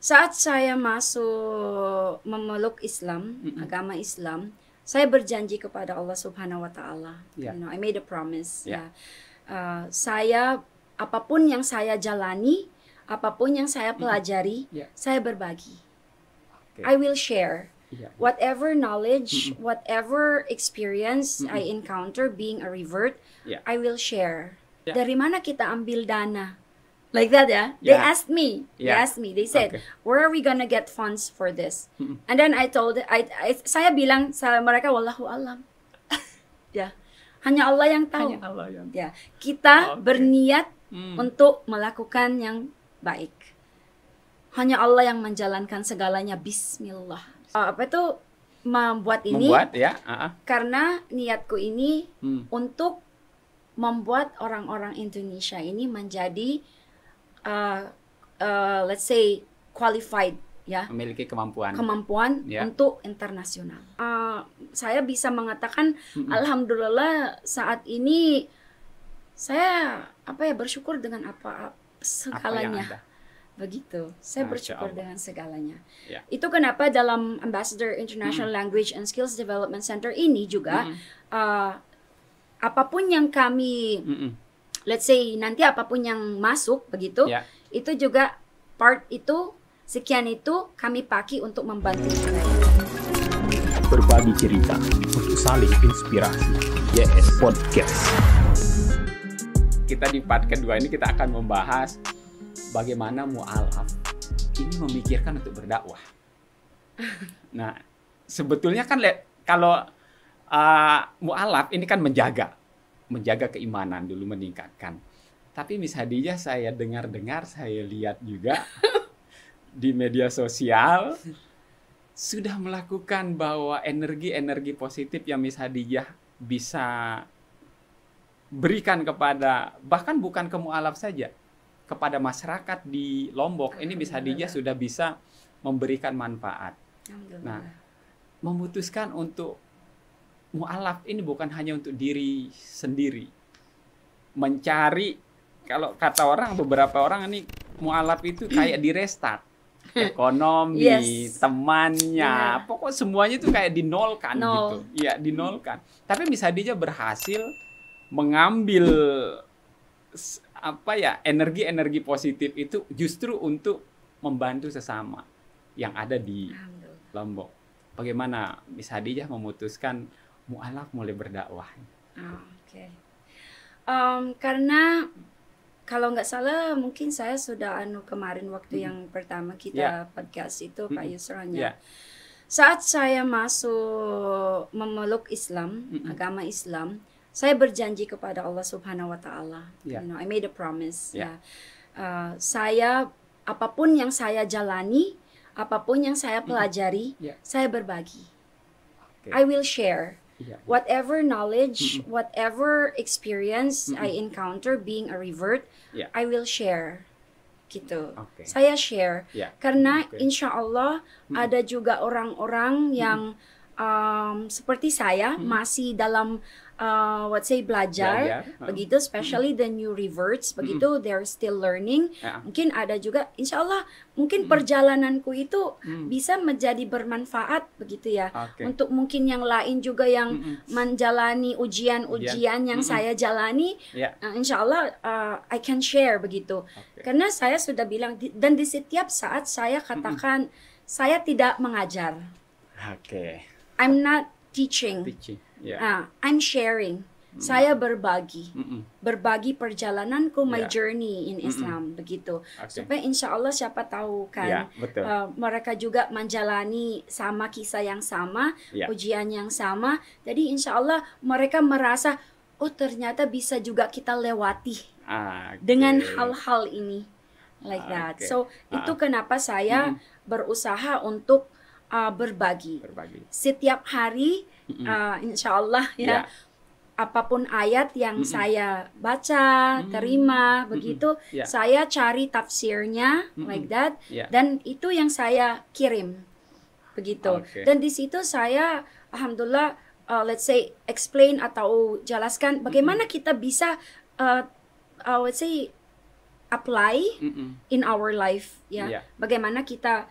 Saat saya masuk memeluk Islam, agama Islam, saya berjanji kepada Allah Subhanahu wa Ta'ala. Yeah. I made a promise. Yeah. Saya apapun yang saya jalani, apapun yang saya pelajari, Yeah. saya berbagi. Okay. I will share. Yeah. Whatever knowledge, whatever experience I encounter being a revert, Yeah. I will share. Yeah. Dari mana kita ambil dana? Like that, yeah? They Yeah. asked me. They Yeah. asked me. They said, Okay. where are we gonna get funds for this? And then I told, saya bilang sa mereka, wallahu alam. Ya, hanya Allah yang tahu. Hanya Allah yang Ya, kita Okay. berniat untuk melakukan yang baik. Hanya Allah yang menjalankan segalanya. Bismillah. Apa itu membuat ini? membuat ya. Karena niatku ini Hmm. untuk membuat orang-orang Indonesia ini menjadi let's say qualified, ya, Memiliki kemampuan. Ya. untuk internasional. Saya bisa mengatakan alhamdulillah saat ini saya bersyukur dengan Apa yang segalanya. ada. Begitu, saya Masya bersyukur Allah. dengan segalanya. Ya. Itu kenapa dalam Ambassador International Language and Skills Development Center ini juga apapun yang kami let's say nanti apapun yang masuk begitu, Ya. itu juga part itu sekian itu kami pakai untuk membantu mereka. Berbagi cerita untuk saling inspirasi. YS Podcast. Kita di part kedua ini kita akan membahas bagaimana mu'alaf ini memikirkan untuk berdakwah. Nah, sebetulnya kan kalau mu'alaf ini kan menjaga keimanan dulu, meningkatkan. Tapi Miss Hadijah saya dengar-dengar, saya lihat juga di media sosial sudah melakukan bahwa energi-energi positif yang Miss Hadijah bisa berikan kepada, bahkan bukan ke mu'alaf saja, kepada masyarakat di Lombok. Ini Miss Hadijah sudah bisa memberikan manfaat. Nah, memutuskan untuk mu'alaf ini bukan hanya untuk diri sendiri. Mencari, kalau kata orang, beberapa orang ini mu'alaf itu kayak di restart. Ekonomi, Yes. temannya, pokok semuanya itu kayak dinolkan Nol. gitu. Iya, dinolkan. Tapi Miss Hadijah berhasil mengambil energi-energi positif itu justru untuk membantu sesama yang ada di Lombok. Bagaimana Miss Hadijah memutuskan mu'alaf mulai berdakwah? Oke. Karena kalau nggak salah mungkin saya sudah kemarin waktu yang pertama kita podcast itu Pak Yusron ya. Saat saya masuk memeluk Islam, agama Islam, saya berjanji kepada Allah Subhanahu wa Ta'ala. I made a promise. Ya. Saya apapun yang saya jalani, apapun yang saya pelajari, saya berbagi. I will share. Whatever knowledge, whatever experience I encounter being a revert, I will share. Gitu. Saya share. Karena insya Allah ada juga orang-orang yang seperti saya masih dalam belajar begitu, especially the new reverts begitu, they're still learning. Mungkin ada juga insya Allah mungkin perjalananku itu bisa menjadi bermanfaat begitu ya, untuk mungkin yang lain juga yang menjalani ujian-ujian yang saya jalani. Insya Allah I can share begitu. Karena saya sudah bilang dan di setiap saat saya katakan saya tidak mengajar. I'm not teaching. I'm sharing. Saya berbagi. Berbagi perjalananku, my journey in Islam begitu. Supaya insya Allah siapa tahu kan mereka juga menjalani sama kisah yang sama, ujian yang sama. Jadi insya Allah mereka merasa oh ternyata bisa juga kita lewati dengan hal-hal ini, like that. So itu kenapa saya berusaha untuk berbagi. Setiap hari, insya Allah apapun ayat yang saya baca, terima, begitu, saya cari tafsirnya, like that, dan itu yang saya kirim, begitu. Dan di situ saya, alhamdulillah, let's say explain atau jelaskan bagaimana kita bisa, let's say apply in our life, ya. Iya. Bagaimana kita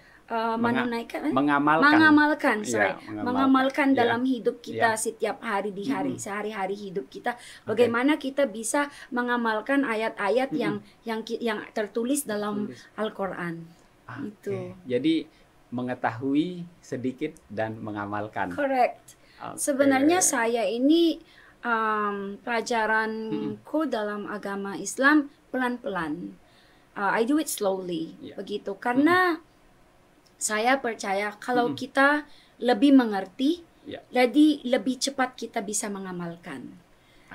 menunaikan, mengamalkan Iya. dalam hidup kita Iya. setiap hari di sehari-hari hidup kita. Bagaimana kita bisa mengamalkan ayat-ayat yang tertulis dalam Al-Qur'an. Itu. Jadi mengetahui sedikit dan mengamalkan. Correct. Sebenarnya saya ini pelajaranku dalam agama Islam pelan-pelan. I do it slowly, begitu. Karena saya percaya kalau kita lebih mengerti, jadi lebih cepat kita bisa mengamalkan.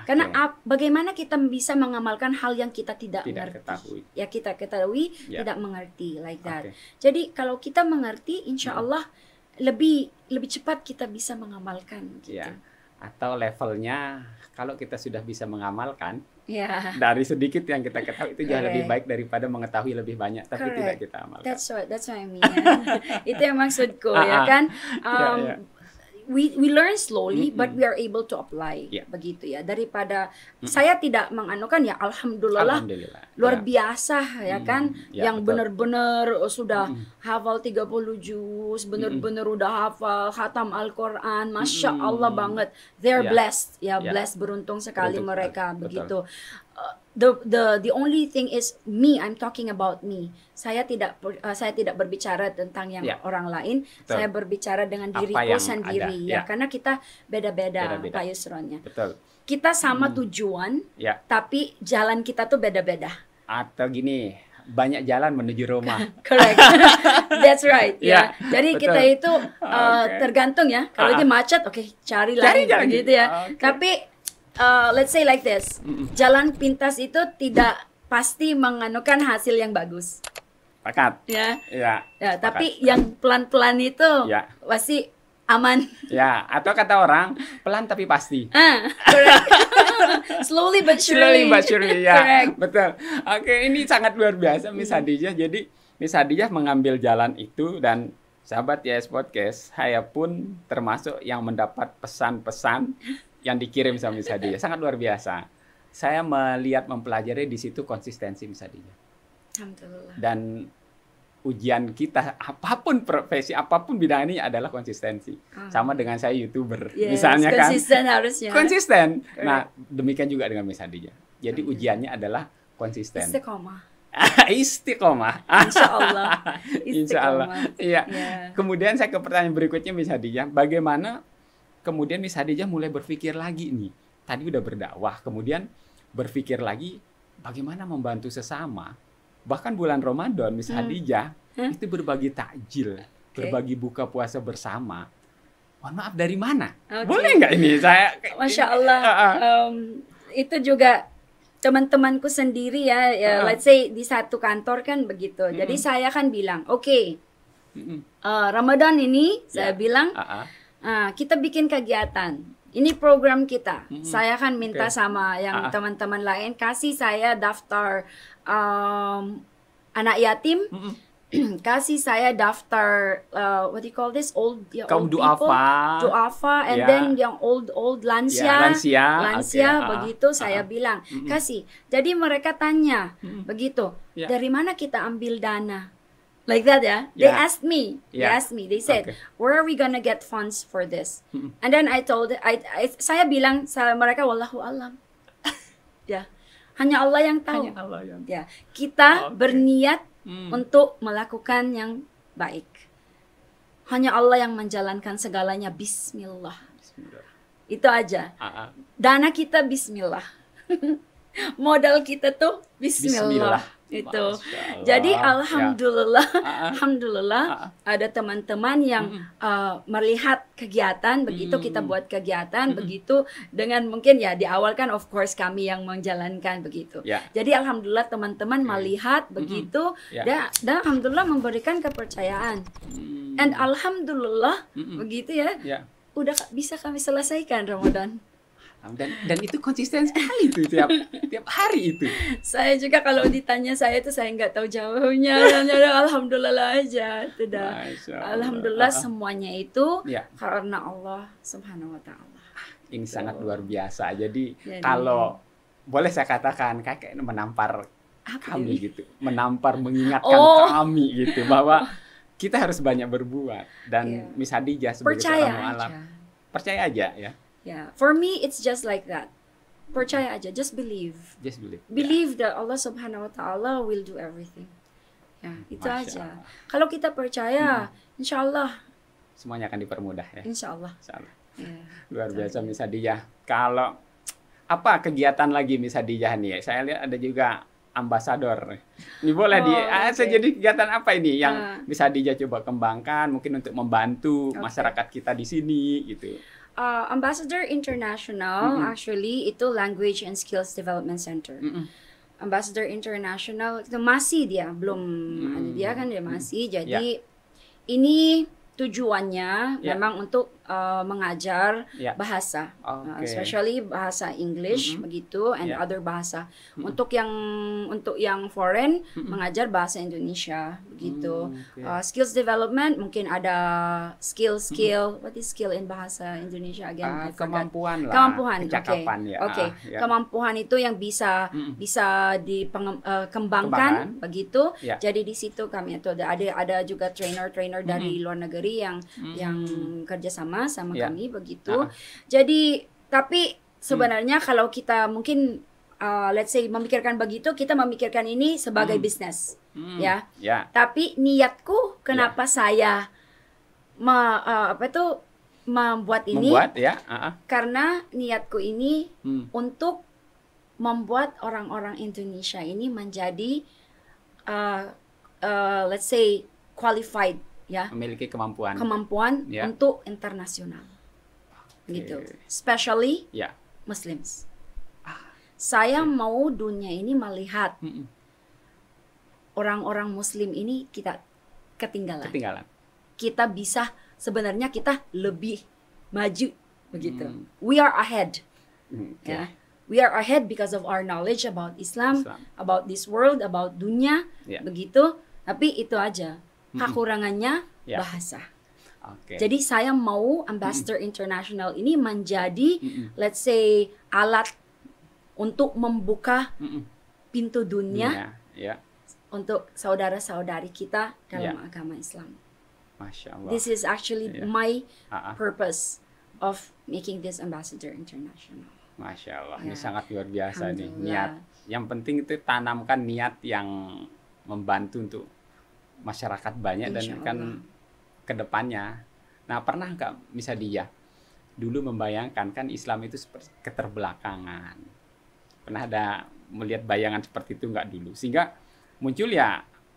Karena bagaimana kita bisa mengamalkan hal yang kita tidak mengerti? Ketahui. Ya, kita ketahui, tidak mengerti, like that. Jadi kalau kita mengerti, insya Allah lebih cepat kita bisa mengamalkan. Gitu. Ya. Atau levelnya kalau kita sudah bisa mengamalkan, dari sedikit yang kita ketahui itu jauh lebih baik daripada mengetahui lebih banyak tapi tidak kita amalkan. That's what I mean. Itu yang maksudku, ya kan? We learn slowly, but we are able to apply, begitu ya. Daripada saya tidak menganukan, ya alhamdulillah. Luar biasa, ya kan? Yang benar-benar sudah hafal 30 juz, benar-benar udah hafal khatam Al-Quran, Masya Allah banget. They're blessed, blessed, beruntung sekali mereka, begitu. The only thing is me. I'm talking about me. Saya tidak berbicara tentang yang orang lain. Saya berbicara dengan diriku sendiri, ya. Karena kita beda-beda, Pak Yusronnya. Betul. Kita sama tujuan, tapi jalan kita tuh beda-beda. Atau gini, banyak jalan menuju Roma. Correct. That's right. Ya. Jadi betul. Kita itu tergantung ya. Kalau dia macet, cari lain gitu ya. Tapi let's say like this, jalan pintas itu tidak pasti menganukan hasil yang bagus. Pakat. Ya. Tapi Pakat. yang pelan-pelan itu pasti aman. Ya, atau kata orang, pelan tapi pasti. Correct. Slowly but surely. Ya. Correct. Betul. Oke, ini sangat luar biasa Miss Hadijah. Jadi Miss Hadijah mengambil jalan itu dan sahabat YS Podcast, saya pun termasuk yang mendapat pesan-pesan yang dikirim sama Miss Hadijah. Sangat luar biasa. Saya melihat mempelajari di situ konsistensi Miss Hadijah. Alhamdulillah. Dan ujian kita apapun profesi, apapun bidang ini adalah konsistensi. Sama dengan saya YouTuber, misalnya kan. Konsisten harusnya. Konsisten. Nah, demikian juga dengan Miss Hadijah. Jadi ujiannya adalah konsisten. Istiqomah. Istiqomah. Insya Allah. Insya Allah. Iya. Kemudian saya ke pertanyaan berikutnya Miss Hadijah. Bagaimana kemudian Miss Hadijah mulai berpikir lagi nih. Tadi udah berdakwah, kemudian berpikir lagi bagaimana membantu sesama. Bahkan bulan Ramadan Miss Hadijah itu berbagi takjil, berbagi buka puasa bersama. Mohon maaf, dari mana? Boleh nggak ini saya? Masya Allah. Itu juga teman-temanku sendiri ya, let's say di satu kantor kan begitu. Jadi saya kan bilang, Ramadan ini saya bilang kita bikin kegiatan. Ini program kita. Saya kan minta sama yang teman-teman lain kasih saya daftar anak yatim. Kasih saya daftar what do you call this, old kaum old people, duafa, and then yang old lansia, begitu. Saya bilang kasih. Jadi mereka tanya begitu, dari mana kita ambil dana? Like that, They asked me. They said, where are we gonna get funds for this? And then I told, saya bilang sama mereka, wallahu alam. Hanya Allah yang tahu. Kita berniat untuk melakukan yang baik. Hanya Allah yang menjalankan segalanya. Bismillah. Itu aja. Dana kita Bismillah. Modal kita tuh Bismillah. Itu. Jadi alhamdulillah, alhamdulillah ada teman-teman yang melihat kegiatan begitu, kita buat kegiatan begitu, dengan mungkin di awal kan of course kami yang menjalankan begitu. Jadi alhamdulillah teman-teman melihat begitu dan alhamdulillah memberikan kepercayaan. And alhamdulillah begitu udah bisa kami selesaikan Ramadan. Dan itu konsisten sekali itu tiap hari itu. Saya juga kalau ditanya saya nggak tahu jawabnya. Alhamdulillah aja, tidak. Alhamdulillah semuanya itu karena Allah Subhanahu Wa Taala. Ini sangat luar biasa. Jadi kalau boleh saya katakan kayak menampar kami gitu, menampar, mengingatkan kami gitu bahwa kita harus banyak berbuat. Dan Miss Hadijah sebagai seorang mu'alaf, percaya aja ya. Yeah, for me it's just like that. Percaya aja, just believe. Just believe. Believe that Allah Subhanahu wa Ta'ala will do everything. Ya, itu aja. Kalau kita percaya, insya Allah semuanya akan dipermudah ya. Insya Allah. Yeah, luar biasa Miss Hadijah. Kalau apa kegiatan lagi Miss Hadijah nih? Saya lihat ada juga ambasador. Ini boleh jadi kegiatan apa ini yang Miss Hadijah coba kembangkan mungkin untuk membantu masyarakat kita di sini gitu. Ambassador International actually itu Language and Skills Development Center. Ambassador International itu masih dia belum ada dia kan dia masih. Jadi ini tujuannya memang untuk mengajar bahasa, especially bahasa English begitu and other bahasa. Untuk yang foreign mengajar bahasa Indonesia begitu. Skills development mungkin ada skill. What is skill in bahasa Indonesia again? Kemampuan lah. Kemampuan. Kecakapan ya. Kemampuan itu yang bisa dikembangkan begitu. Jadi di situ kami itu ada juga trainer dari luar negeri yang kerjasama sama kami begitu. Jadi tapi sebenarnya kalau kita mungkin let's say memikirkan begitu, kita memikirkan ini sebagai bisnis ya. Tapi niatku kenapa saya membuat ini karena niatku ini untuk membuat orang-orang Indonesia ini menjadi let's say qualified ya, memiliki kemampuan untuk internasional gitu, especially Muslims. Saya mau dunia ini melihat orang-orang Muslim ini kita ketinggalan. Kita bisa sebenarnya kita lebih maju begitu. We are ahead. Ya. We are ahead because of our knowledge about Islam, about this world, about dunia begitu. Tapi itu aja. Kekurangannya bahasa. Jadi saya mau Ambassador International ini menjadi let's say alat untuk membuka pintu dunia untuk saudara-saudari kita dalam agama Islam. Masya Allah. This is actually my purpose of making this Ambassador International. Masya Allah, ini sangat luar biasa nih niat. Yang penting itu tanamkan niat yang membantu untuk masyarakat banyak dan kan ke depannya. Nah, pernah nggak Miss Hadijah dulu membayangkan kan Islam itu seperti keterbelakangan? Pernah ada melihat bayangan seperti itu nggak dulu? Sehingga muncul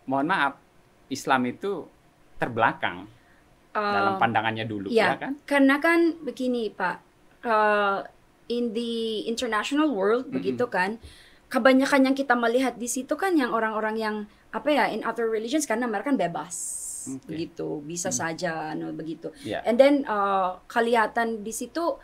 mohon maaf, Islam itu terbelakang dalam pandangannya dulu, ya kan? Karena kan begini Pak, in the international world begitu kan, kebanyakan yang kita melihat di situ kan yang orang-orang yang in other religions karena mereka kan bebas begitu, bisa saja begitu. And then kelihatan di situ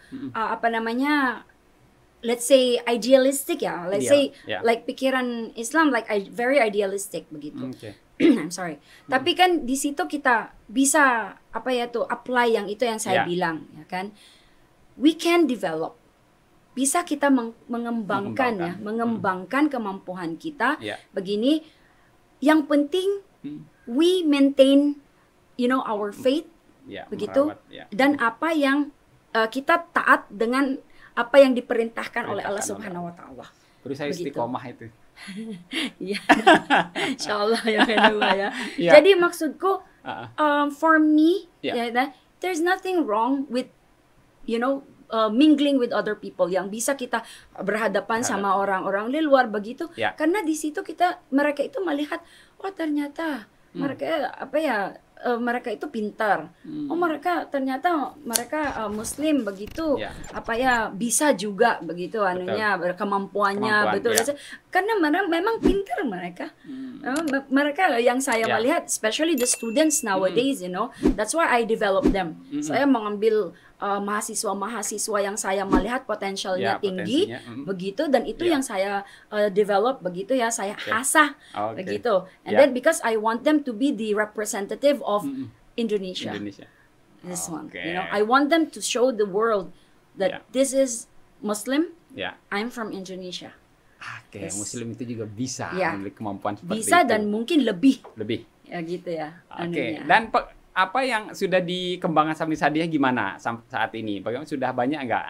let's say idealistic ya, let's say like pikiran Islam like very idealistic begitu. I'm sorry. Tapi kan di situ kita bisa apply yang itu yang saya bilang ya kan. We can develop. Bisa kita mengembangkan kemampuan kita begini. Yang penting we maintain our faith begitu dan apa yang kita taat dengan apa yang diperintahkan oleh Allah Subhanahu wa Ta'ala. Berusaha istiqomah itu. Iya. Insyaallah yang kedua ya. Jadi maksudku for me there's nothing wrong with mingling with other people yang bisa kita berhadapan sama orang-orang di luar begitu. Karena di situ mereka itu melihat ternyata mereka mereka itu pintar. Mereka ternyata mereka Muslim begitu. Bisa juga begitu kemampuannya betul. Karena memang pintar mereka. Mereka yang saya melihat, especially the students nowadays, that's why I develop them. Saya mengambil mahasiswa-mahasiswa yang saya melihat potensialnya tinggi begitu, dan itu yang saya develop begitu ya, saya asah begitu. And then because I want them to be the representative of Indonesia. This one, I want them to show the world that this is Muslim. I'm from Indonesia. Oke, Muslim itu juga bisa Ya. memiliki kemampuan seperti Bisa itu. dan mungkin lebih. Lebih. Ya gitu ya. Oke. anunya. Dan apa yang sudah dikembangkan Sambil Sadia gimana saat ini? Bagaimana, sudah banyak nggak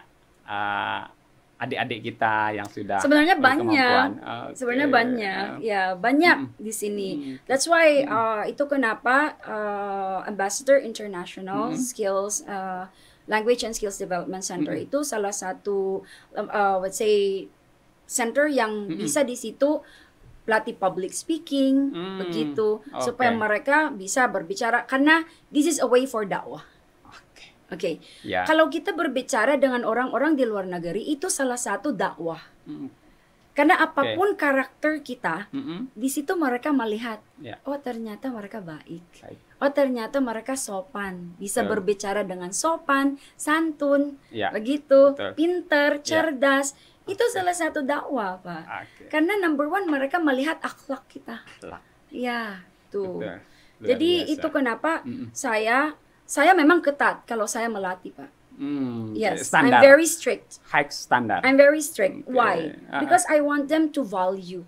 adik-adik kita yang sudah Sebenarnya berkemampuan? banyak. Sebenarnya banyak. Ya, banyak di sini. That's why itu kenapa Ambassador International Skills Language and Skills Development Center itu salah satu let's say center yang bisa di situ pelatih public speaking begitu supaya mereka bisa berbicara karena this is a way for dakwah. Oke. Ya. Kalau kita berbicara dengan orang-orang di luar negeri itu salah satu dakwah. Karena apapun karakter kita, di situ mereka melihat, oh ternyata mereka baik. Oh ternyata mereka sopan, bisa berbicara dengan sopan, santun, begitu, pinter, cerdas. Itu salah satu dakwah, Pak. Karena number one mereka melihat akhlak kita. Ya, tuh. Jadi itu kenapa saya memang ketat kalau saya melatih, Pak. Yes, standar. I'm very strict. High standard. I'm very strict. Why? Because I want them to value.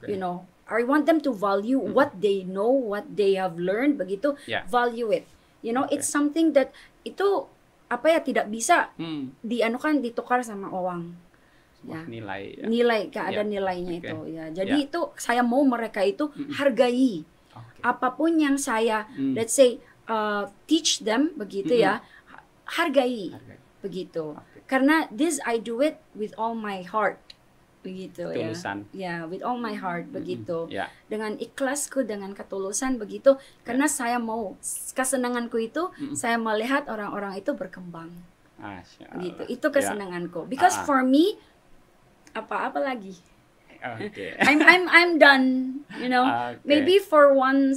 You know, I want them to value what they know, what they have learned. Begitu, value it. You know, it's something that itu tidak bisa ditukar sama uang. Ya. Nilai ada nilainya itu. Ya, jadi itu saya mau mereka itu hargai apapun yang saya, let's say, teach them begitu ya. Hargai. Begitu. Karena this I do it with all my heart. Begitu ketulusan. Ya. With all my heart begitu. Dengan ikhlasku, dengan ketulusan begitu. Karena saya mau kesenanganku itu saya melihat orang-orang itu berkembang. Gitu. Itu kesenanganku. Because for me apa lagi? I'm done, you know. Maybe for one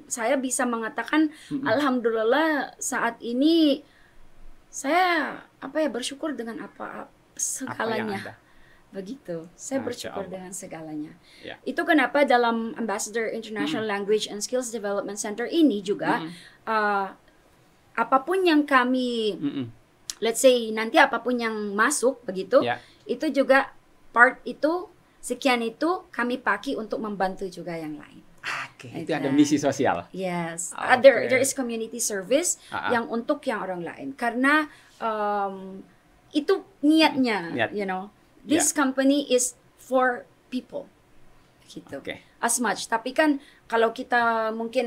saya bisa mengatakan alhamdulillah saat ini saya bersyukur dengan segalanya. Begitu. Saya bersyukur dengan segalanya. Itu kenapa dalam Ambassador International Language and Skills Development Center ini juga apapun yang kami let's say nanti apapun yang masuk begitu, itu juga part itu, sekian itu kami pakai untuk membantu juga yang lain. Itu ada misi sosial. Yes. There is community service yang untuk yang orang lain. Karena itu niatnya, you know. This company is for people. Gitu. As much. Tapi kan kalau kita mungkin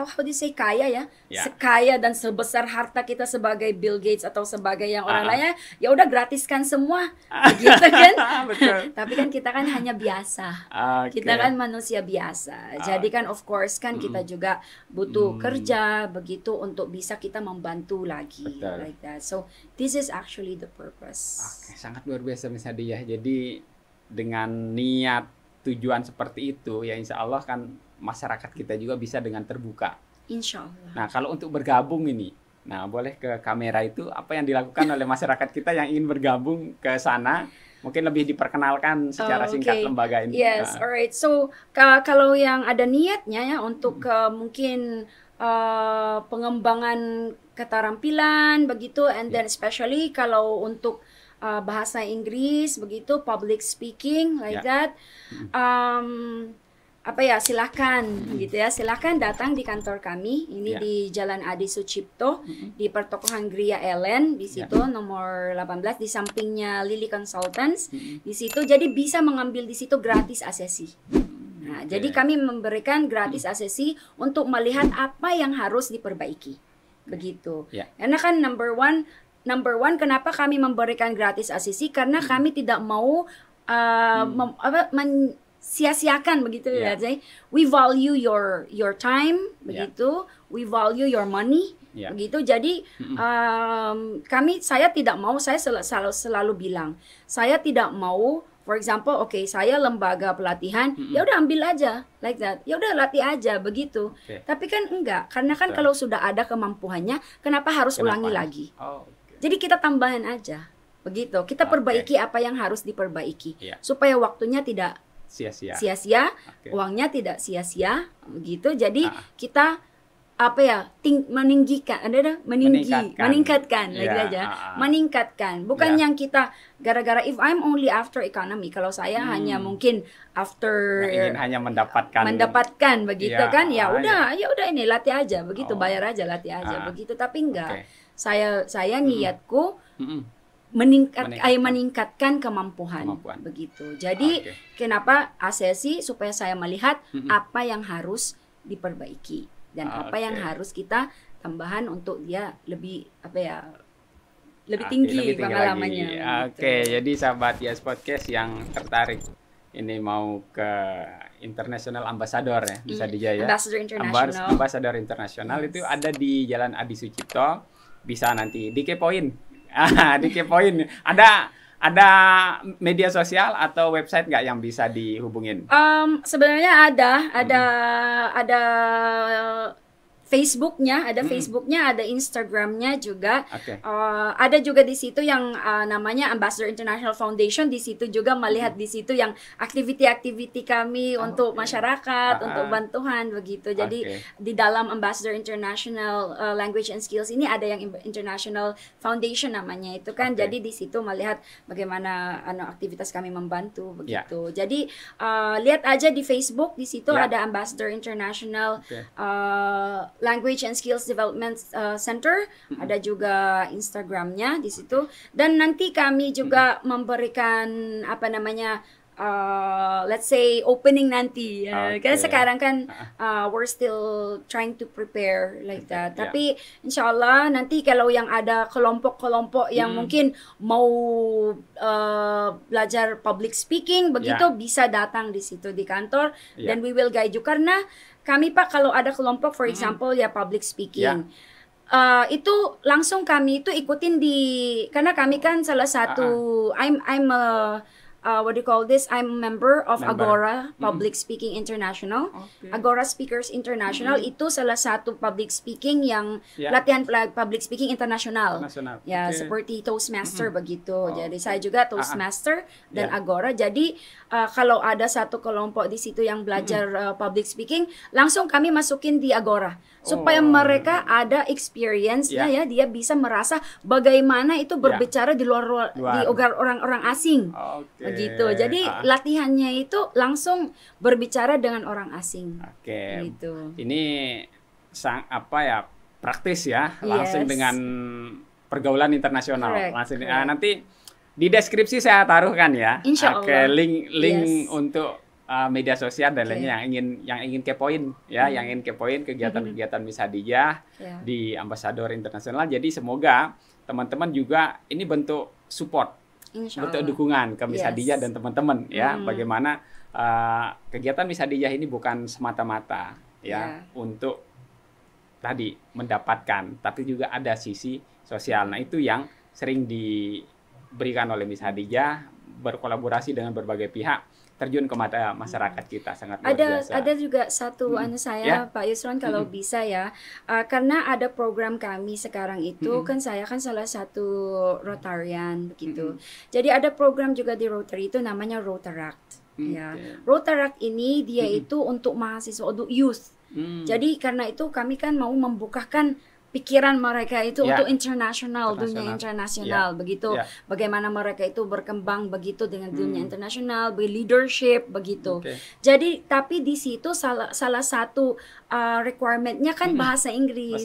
how do you say kaya ya, sekaya dan sebesar harta kita sebagai Bill Gates atau sebagai yang orang lainnya, ya udah gratiskan semua, gitu kan? Betul. Tapi kan kita kan hanya biasa, kita kan manusia biasa. Jadi kan of course kan kita juga butuh kerja begitu untuk bisa kita membantu lagi, like that. So this is actually the purpose. Sangat luar biasa Miss Nadia. Jadi dengan niat tujuan seperti itu ya insya Allah kan masyarakat kita juga bisa dengan terbuka. Insya Allah. Nah kalau untuk bergabung ini, nah boleh ke kamera itu apa yang dilakukan oleh masyarakat kita yang ingin bergabung ke sana, mungkin lebih diperkenalkan secara singkat lembaga ini. Yes, alright. So kalau yang ada niatnya ya untuk mungkin pengembangan keterampilan begitu, and then especially kalau untuk bahasa Inggris begitu, public speaking like that, silakan gitu ya, silakan datang di kantor kami ini di Jalan Adi Sucipto di pertokohan Gria Ellen di situ nomor 18 di sampingnya Lily Consultants di situ. Jadi bisa mengambil di situ gratis asesi. Nah, jadi kami memberikan gratis asesi untuk melihat apa yang harus diperbaiki begitu. Karena kan number one, kenapa kami memberikan gratis asesi? Karena kami tidak mau sia-siakan begitu ya. We value your time begitu. We value your money begitu. Jadi saya tidak mau, saya selalu bilang, saya tidak mau. For example, saya lembaga pelatihan, ya udah ambil aja, like that. Ya udah latih aja begitu. Tapi kan enggak, karena kan kalau sudah ada kemampuannya, kenapa harus ulangi lagi? Jadi kita tambahin aja, begitu. Kita perbaiki apa yang harus diperbaiki, supaya waktunya tidak sia-sia, uangnya tidak sia-sia, begitu. Jadi kita meninggikan, meningkatkan lagi aja, meningkatkan. Bukan yang kita gara-gara if I'm only after economy, kalau saya hanya mungkin after ingin hanya mendapatkan begitu kan, ya udah ini latih aja begitu, bayar aja latih aja begitu, tapi enggak. Saya niatku meningkatkan kemampuan begitu. Jadi kenapa ASESI, supaya saya melihat apa yang harus diperbaiki dan apa yang harus kita tambahan untuk dia lebih lebih tinggi pengalamannya. Jadi sahabat Yes Podcast yang tertarik ini mau ke International Ambassador ya, bisa Sadijah ya. Ambassador Internasional itu ada di Jalan Adi Sucipto, bisa nanti dikepoin. Dikepoin. Ada media sosial atau website nggak yang bisa dihubungin? Sebenarnya ada Facebooknya, ada Instagramnya juga, ada juga di situ yang namanya Ambassador International Foundation. Di situ juga melihat di situ yang aktiviti-aktiviti kami untuk masyarakat, untuk bantuan begitu. Jadi di dalam Ambassador International Language and Skills ini ada yang International Foundation namanya itu kan. Jadi di situ melihat bagaimana aktivitas kami membantu begitu. Jadi lihat aja di Facebook, di situ ada Ambassador International Language and Skills Development Center, ada juga Instagramnya di situ, dan nanti kami juga memberikan let's say opening nanti, karena sekarang kan we're still trying to prepare like that. Tapi insyaallah nanti kalau yang ada kelompok-kelompok yang mungkin mau belajar public speaking begitu, bisa datang di situ di kantor, dan we will guide you. Karena kami Pak, kalau ada kelompok for example public speaking, itu langsung kami itu ikutin karena kami kan salah satu I'm what do you call this? I'm a member of Agora Public Speaking International. Agora Speakers International itu salah satu public speaking yang latihan public speaking internasional. Ya, seperti Toastmaster begitu. Jadi saya juga Toastmaster dan Agora. Jadi kalau ada satu kelompok di situ yang belajar public speaking, langsung kami masukin di Agora supaya mereka ada experience-nya dia bisa merasa bagaimana itu berbicara di luar di orang-orang asing. Gitu. Jadi latihannya itu langsung berbicara dengan orang asing. Gitu. Ini praktis ya, langsung dengan pergaulan internasional. Langsung nanti di deskripsi saya taruhkan ya. Insyaallah. Link untuk media sosial dan lainnya yang ingin kepoin ya, yang ingin kepoin kegiatan-kegiatan Miss Hadijah di Ambassador Internasional. Jadi semoga teman-teman juga ini bentuk support, bentuk dukungan ke Miss Hadijah dan teman-teman ya, bagaimana kegiatan Miss Hadijah ini bukan semata-mata untuk tadi mendapatkan, tapi juga ada sisi sosial. Nah, itu yang sering diberikan oleh Miss Hadijah, berkolaborasi dengan berbagai pihak, terjun kepada masyarakat kita, sangat luar biasa. Ada juga satu Pak Yusron, kalau bisa ya, karena ada program kami sekarang itu kan saya kan salah satu Rotarian begitu. Jadi ada program juga di Rotary itu namanya Rotaract. Rotaract ini dia itu untuk mahasiswa, untuk youth. Jadi karena itu kami kan mau membukakan pikiran mereka itu untuk dunia internasional begitu. Bagaimana mereka itu berkembang begitu dengan dunia internasional, leadership begitu. Jadi tapi di situ salah satu requirement-nya kan bahasa Inggris.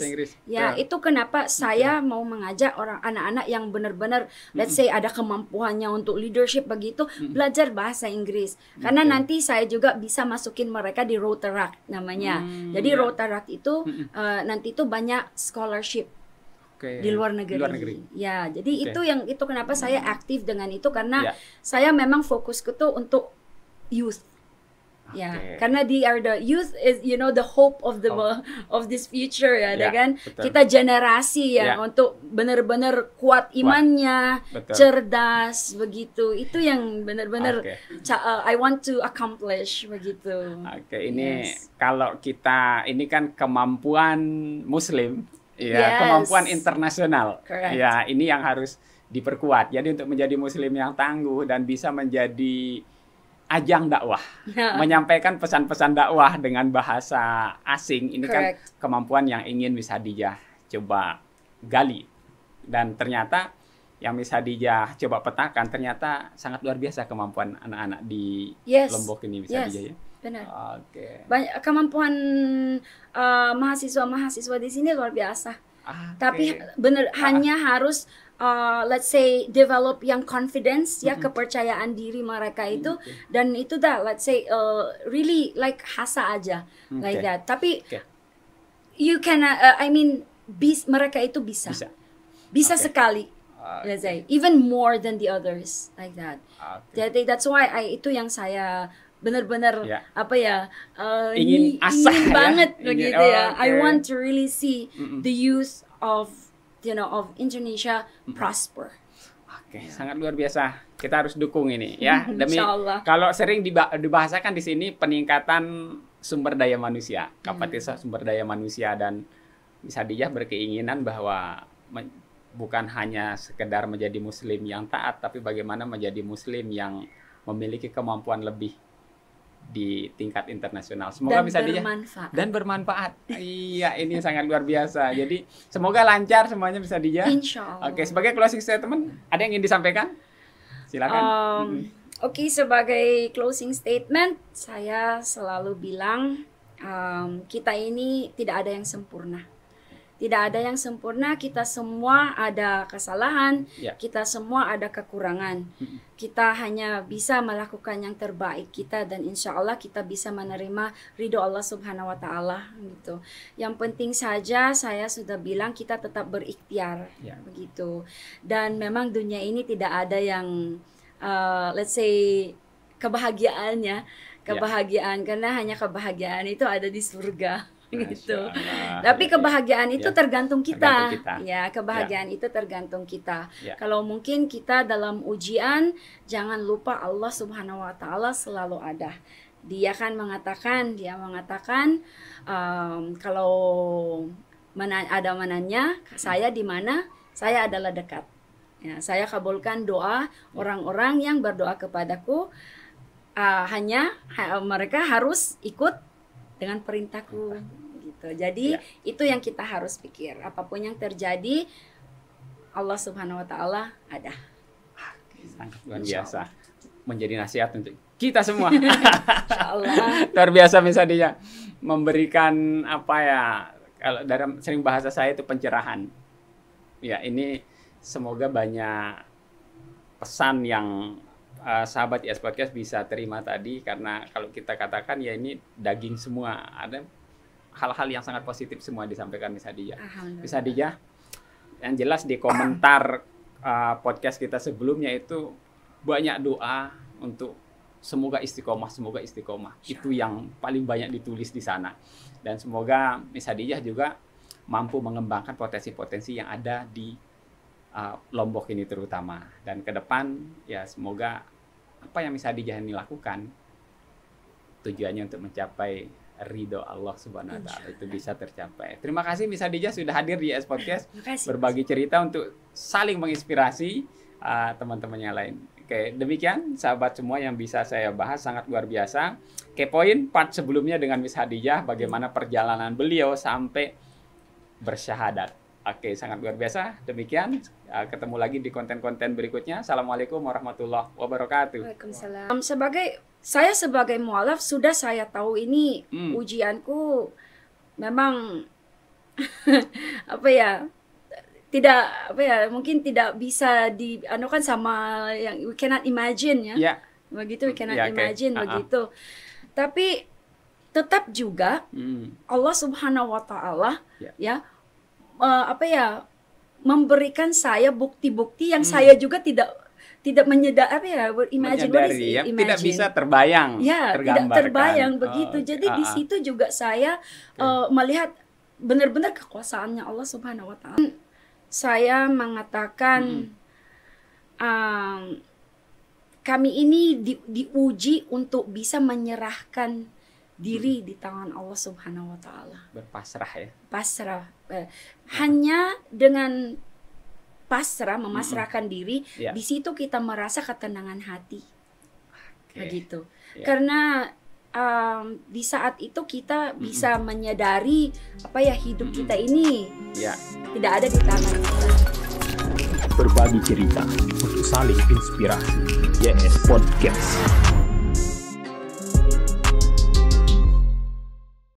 Itu kenapa saya mau mengajak anak-anak yang benar-benar let's say ada kemampuannya untuk leadership begitu, belajar bahasa Inggris. Karena nanti saya juga bisa masukin mereka di Rotaract namanya. Jadi Rotaract itu nanti itu banyak scholarship di luar negeri. Ya, jadi itu kenapa saya aktif dengan itu, karena saya memang fokusku tuh untuk youth. Karena they are the youth is the hope of this future kan. Betul. Kita generasi untuk benar-benar kuat imannya, cerdas begitu. Itu yang benar-benar I want to accomplish begitu. Ini kalau kita ini kan kemampuan muslim. Kemampuan internasional. Ini yang harus diperkuat. Jadi untuk menjadi muslim yang tangguh dan bisa menjadi ajang dakwah, menyampaikan pesan-pesan dakwah dengan bahasa asing. Ini kan kemampuan yang ingin Miss Hadijah coba gali. Dan ternyata yang Miss Hadijah coba petakan ternyata sangat luar biasa kemampuan anak-anak di Lombok ini, Miss Hadijah ya. Benar. Oke. Banyak kemampuan mahasiswa-mahasiswa di sini luar biasa. Tapi benar hanya harus let's say develop yang confidence ya, kepercayaan diri mereka itu, dan itu dah let's say really like hasa aja like that. Tapi you can I mean mereka itu bisa sekali, let's say even more than the others like that. Jadi that's why itu yang saya benar-benar ingin banget begitu ya. I want to really see the youth of Indonesia prosper. Sangat luar biasa. Kita harus dukung ini ya. Demi kalau sering dibahasakan di sini peningkatan sumber daya manusia, kapasitas sumber daya manusia, dan Miss Hadijah berkeinginan bahwa bukan hanya sekedar menjadi muslim yang taat, tapi bagaimana menjadi muslim yang memiliki kemampuan lebih di tingkat internasional. Semoga bisa bermanfaat. Iya, ini sangat luar biasa. Jadi semoga lancar semuanya bisa Hadijah. Insyaallah. Oke, sebagai closing statement, ada yang ingin disampaikan? Silakan. Oke, sebagai closing statement, saya selalu bilang kita ini tidak ada yang sempurna. Tidak ada yang sempurna, kita semua ada kesalahan, kita semua ada kekurangan. Kita hanya bisa melakukan yang terbaik kita, dan insya Allah kita bisa menerima ridho Allah Subhanahu wa Ta'ala gitu. Yang penting saja saya sudah bilang kita tetap berikhtiar begitu. Dan memang dunia ini tidak ada yang let's say kebahagiaan, karena hanya kebahagiaan itu ada di surga. Gitu. Tapi kebahagiaan itu tergantung kita. Ya, kebahagiaan itu tergantung kita. Kalau mungkin kita dalam ujian, jangan lupa Allah Subhanahu wa Ta'ala selalu ada. Dia mengatakan kalau ada mananya, saya di mana, saya adalah dekat. Ya, saya kabulkan doa orang-orang yang berdoa kepadaku. Hanya mereka harus ikut dengan perintahku gitu. Jadi itu yang kita harus pikir. Apapun yang terjadi, Allah Subhanahu wa Ta'ala ada. Sangat luar biasa. Menjadi nasihat untuk kita semua. Insyaallah. Luar biasa Miss Hadijah memberikan kalau dalam sering bahasa saya itu pencerahan. Ya, ini semoga banyak pesan yang sahabat IS Podcast bisa terima tadi, karena kalau kita katakan ya ini daging semua, ada hal-hal yang sangat positif semua disampaikan Miss Hadijah. Miss Hadijah, yang jelas di komentar podcast kita sebelumnya itu banyak doa untuk semoga istiqomah. Itu yang paling banyak ditulis di sana. Dan semoga Miss Hadijah juga mampu mengembangkan potensi-potensi yang ada di Lombok ini terutama. Dan ke depan ya semoga apa yang Miss Hadijah ini lakukan tujuannya untuk mencapai ridho Allah Subhanahu wa Ta'ala itu bisa tercapai. Terima kasih Miss Hadijah sudah hadir di IS Podcast, berbagi cerita untuk saling menginspirasi teman-teman yang lain. Oke, demikian sahabat semua yang bisa saya bahas, sangat luar biasa. Kepoin part sebelumnya dengan Miss Hadijah, bagaimana perjalanan beliau sampai bersyahadat. Oke, sangat luar biasa. Demikian, ketemu lagi di konten-konten berikutnya. Assalamualaikum warahmatullahi wabarakatuh. Waalaikumsalam. Saya sebagai mualaf sudah saya tahu ini ujianku memang mungkin tidak bisa dianukan sama yang we cannot imagine ya. Begitu we cannot imagine begitu. Tapi tetap juga Allah Subhanahu wa Ta'ala memberikan saya bukti-bukti yang saya juga tidak menyadari, tidak bisa terbayang, tidak terbayang begitu. Jadi di situ juga saya melihat benar-benar kekuasaannya Allah Subhanahu wa Ta'ala. Saya mengatakan kami ini diuji untuk bisa menyerahkan diri di tangan Allah Subhanahu wa Ta'ala. Berpasrah ya. Pasrah. Hanya dengan pasrah, memasrahkan diri, di situ kita merasa ketenangan hati. begitu. Karena di saat itu kita bisa menyadari hidup kita ini tidak ada di tangan kita. Berbagi cerita untuk saling inspirasi. YS Podcast.